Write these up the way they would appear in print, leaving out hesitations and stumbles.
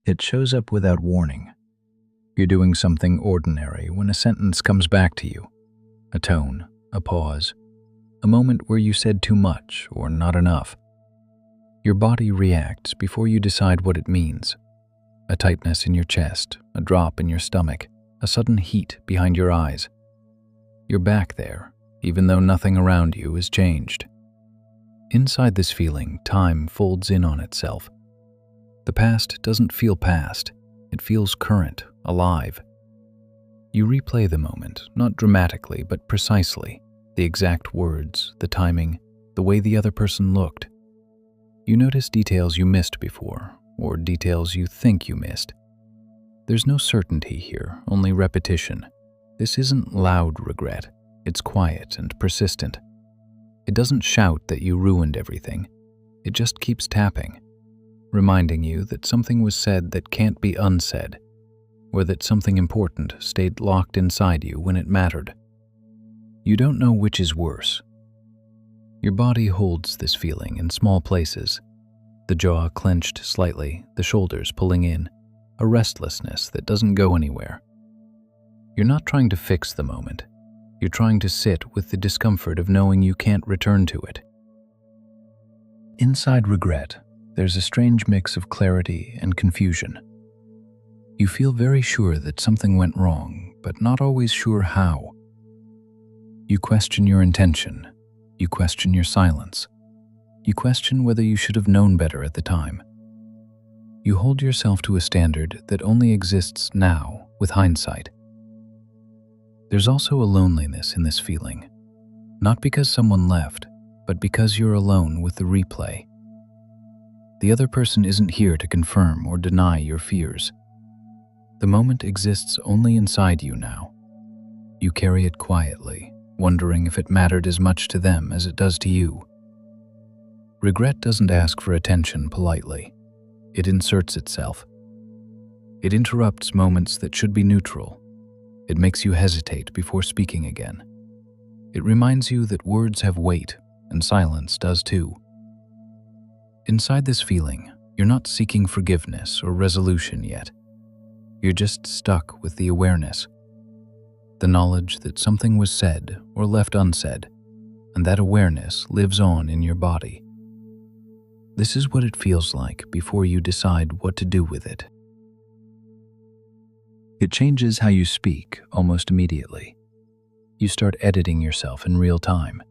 It shows up without warning. You're doing something ordinary when a sentence comes back to you. A tone, a pause, a moment where you said too much or not enough. Your body reacts before you decide what it means. A tightness in your chest, a drop in your stomach, a sudden heat behind your eyes. You're back there, even though nothing around you has changed. Inside this feeling, time folds in on itself. The past doesn't feel past, it feels current, alive. You replay the moment, not dramatically, but precisely. The exact words, the timing, the way the other person looked. You notice details you missed before, or details you think you missed. There's no certainty here, only repetition. This isn't loud regret, it's quiet and persistent. It doesn't shout that you ruined everything. It just keeps tapping, reminding you that something was said that can't be unsaid, or that something important stayed locked inside you when it mattered. You don't know which is worse. Your body holds this feeling in small places, the jaw clenched slightly, the shoulders pulling in, a restlessness that doesn't go anywhere. You're not trying to fix the moment. You're trying to sit with the discomfort of knowing you can't return to it. Inside regret, there's a strange mix of clarity and confusion. You feel very sure that something went wrong, but not always sure how. You question your intention. You question your silence. You question whether you should have known better at the time. You hold yourself to a standard that only exists now with hindsight. There's also a loneliness in this feeling, not because someone left, but because you're alone with the replay. The other person isn't here to confirm or deny your fears. The moment exists only inside you now. You carry it quietly, wondering if it mattered as much to them as it does to you. Regret doesn't ask for attention politely. It inserts itself. It interrupts moments that should be neutral. It makes you hesitate before speaking again. It reminds you that words have weight, and silence does too. Inside this feeling, you're not seeking forgiveness or resolution yet. You're just stuck with the awareness. The knowledge that something was said or left unsaid, and that awareness lives on in your body. This is what it feels like before you decide what to do with it. It changes how you speak almost immediately. You start editing yourself in real time.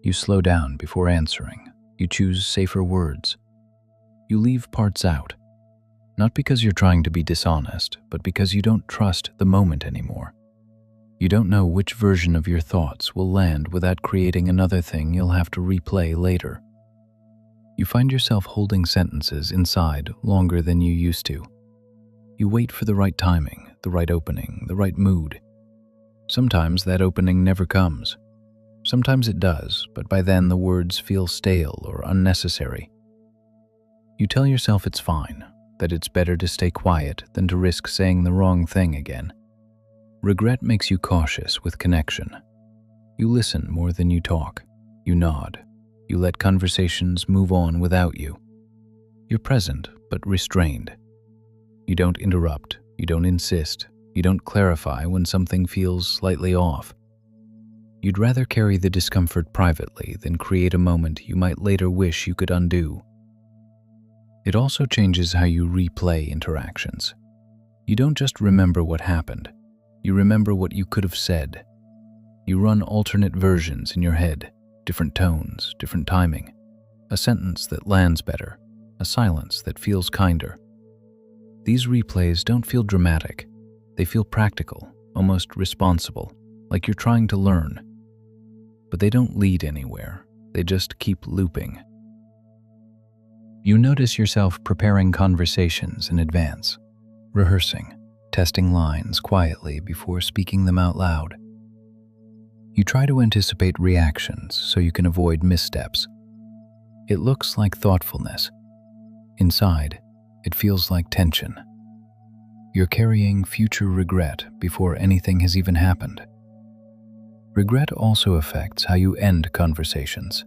You slow down before answering. You choose safer words. You leave parts out, not because you're trying to be dishonest, but because you don't trust the moment anymore. You don't know which version of your thoughts will land without creating another thing you'll have to replay later. You find yourself holding sentences inside longer than you used to. You wait for the right timing, the right opening, the right mood. Sometimes that opening never comes. Sometimes it does, but by then the words feel stale or unnecessary. You tell yourself it's fine, that it's better to stay quiet than to risk saying the wrong thing again. Regret makes you cautious with connection. You listen more than you talk. You nod. You let conversations move on without you. You're present, but restrained. You don't interrupt. You don't insist. You don't clarify when something feels slightly off. You'd rather carry the discomfort privately than create a moment you might later wish you could undo. It also changes how you replay interactions. You don't just remember what happened. You remember what you could have said. You run alternate versions in your head, different tones, different timing, a sentence that lands better, a silence that feels kinder. These replays don't feel dramatic. They feel practical, almost responsible, like you're trying to learn. But they don't lead anywhere. They just keep looping. You notice yourself preparing conversations in advance, rehearsing, testing lines quietly before speaking them out loud. You try to anticipate reactions so you can avoid missteps. It looks like thoughtfulness. Inside, it feels like tension. You're carrying future regret before anything has even happened. Regret also affects how you end conversations.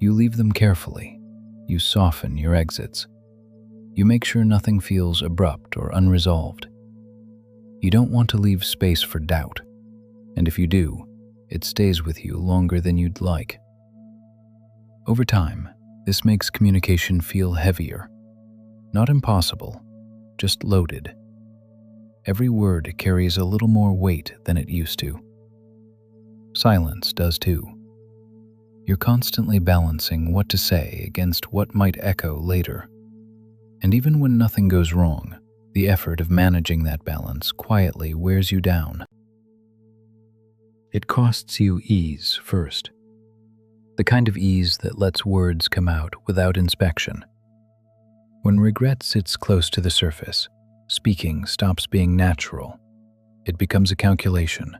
You leave them carefully. You soften your exits. You make sure nothing feels abrupt or unresolved. You don't want to leave space for doubt, and if you do, it stays with you longer than you'd like. Over time, this makes communication feel heavier. Not impossible, just loaded. Every word carries a little more weight than it used to. Silence does too. You're constantly balancing what to say against what might echo later. And even when nothing goes wrong, the effort of managing that balance quietly wears you down. It costs you ease first. The kind of ease that lets words come out without inspection. When regret sits close to the surface, speaking stops being natural. It becomes a calculation.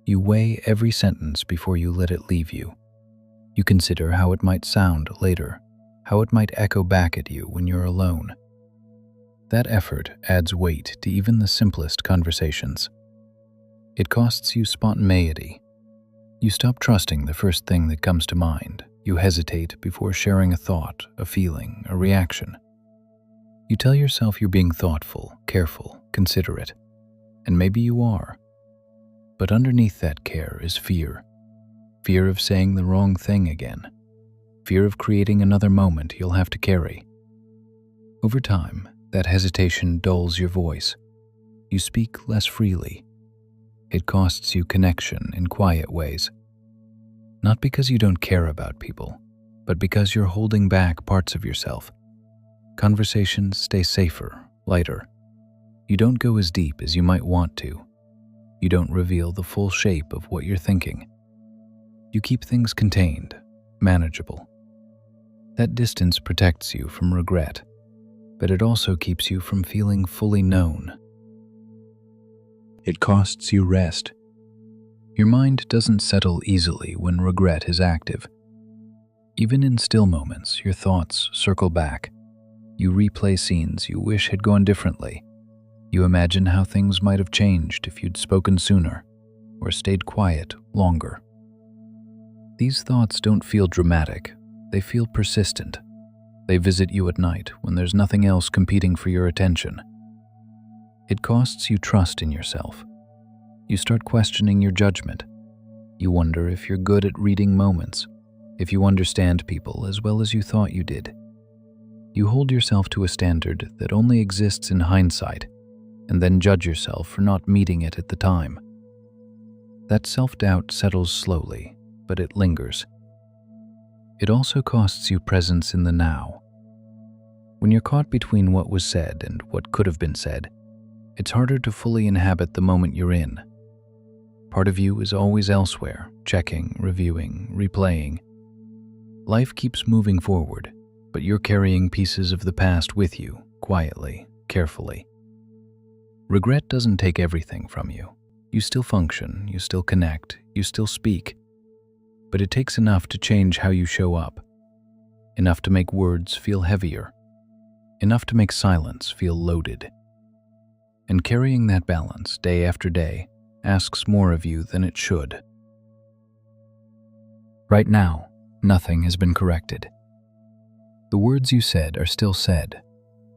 You weigh every sentence before you let it leave you. You consider how it might sound later, how it might echo back at you when you're alone. That effort adds weight to even the simplest conversations. It costs you spontaneity. You stop trusting the first thing that comes to mind. You hesitate before sharing a thought, a feeling, a reaction. You tell yourself you're being thoughtful, careful, considerate, and maybe you are. But underneath that care is fear. Fear of saying the wrong thing again. Fear of creating another moment you'll have to carry. Over time, that hesitation dulls your voice. You speak less freely. It costs you connection in quiet ways. Not because you don't care about people, but because you're holding back parts of yourself. Conversations stay safer, lighter. You don't go as deep as you might want to. You don't reveal the full shape of what you're thinking. You keep things contained, manageable. That distance protects you from regret, but it also keeps you from feeling fully known. It costs you rest. Your mind doesn't settle easily when regret is active. Even in still moments, your thoughts circle back. You replay scenes you wish had gone differently. You imagine how things might have changed if you'd spoken sooner or stayed quiet longer. These thoughts don't feel dramatic. They feel persistent. They visit you at night when there's nothing else competing for your attention. It costs you trust in yourself. You start questioning your judgment. You wonder if you're good at reading moments, if you understand people as well as you thought you did. You hold yourself to a standard that only exists in hindsight, and then judge yourself for not meeting it at the time. That self-doubt settles slowly, but it lingers. It also costs you presence in the now. When you're caught between what was said and what could have been said, it's harder to fully inhabit the moment you're in. Part of you is always elsewhere, checking, reviewing, replaying. Life keeps moving forward, but you're carrying pieces of the past with you, quietly, carefully. Regret doesn't take everything from you. You still function, you still connect, you still speak. But it takes enough to change how you show up. Enough to make words feel heavier. Enough to make silence feel loaded. And carrying that balance day after day asks more of you than it should. Right now, nothing has been corrected. The words you said are still said.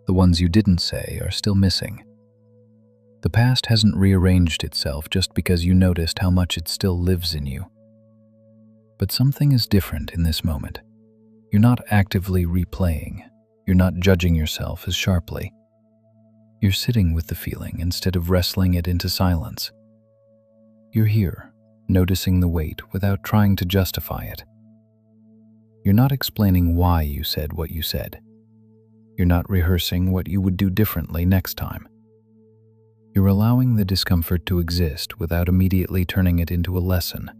The ones you didn't say are still missing. The past hasn't rearranged itself just because you noticed how much it still lives in you. But something is different in this moment. You're not actively replaying. You're not judging yourself as sharply. You're sitting with the feeling instead of wrestling it into silence. You're here, noticing the weight without trying to justify it. You're not explaining why you said what you said. You're not rehearsing what you would do differently next time. You're allowing the discomfort to exist without immediately turning it into a lesson.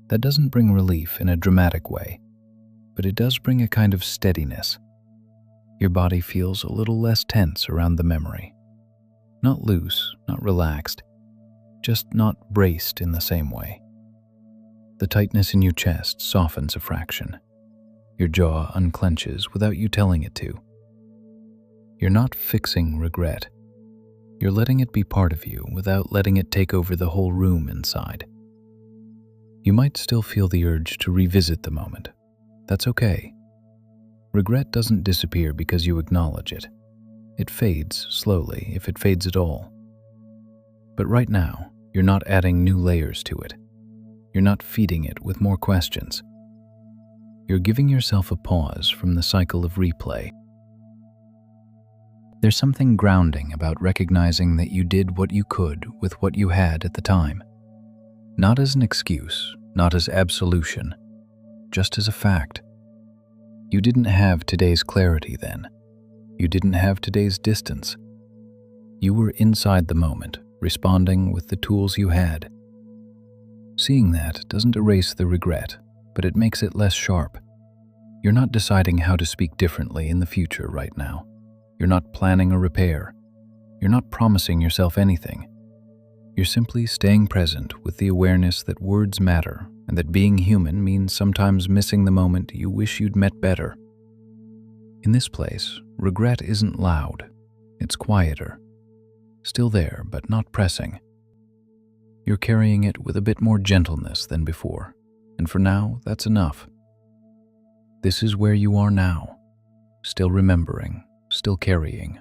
That doesn't bring relief in a dramatic way, but it does bring a kind of steadiness. Your body feels a little less tense around the memory. Not loose, not relaxed, just not braced in the same way. The tightness in your chest softens a fraction. Your jaw unclenches without you telling it to. You're not fixing regret. You're letting it be part of you without letting it take over the whole room inside. You might still feel the urge to revisit the moment. That's okay. Regret doesn't disappear because you acknowledge it. It fades slowly, if it fades at all. But right now, you're not adding new layers to it. You're not feeding it with more questions. You're giving yourself a pause from the cycle of replay. There's something grounding about recognizing that you did what you could with what you had at the time. Not as an excuse, not as absolution, just as a fact. You didn't have today's clarity then. You didn't have today's distance. You were inside the moment, responding with the tools you had. Seeing that doesn't erase the regret, but it makes it less sharp. You're not deciding how to speak differently in the future right now. You're not planning a repair. You're not promising yourself anything. You're simply staying present with the awareness that words matter and that being human means sometimes missing the moment you wish you'd met better. In this place, regret isn't loud. It's quieter. Still there, but not pressing. You're carrying it with a bit more gentleness than before, and for now, that's enough. This is where you are now, still remembering, still carrying,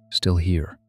still here.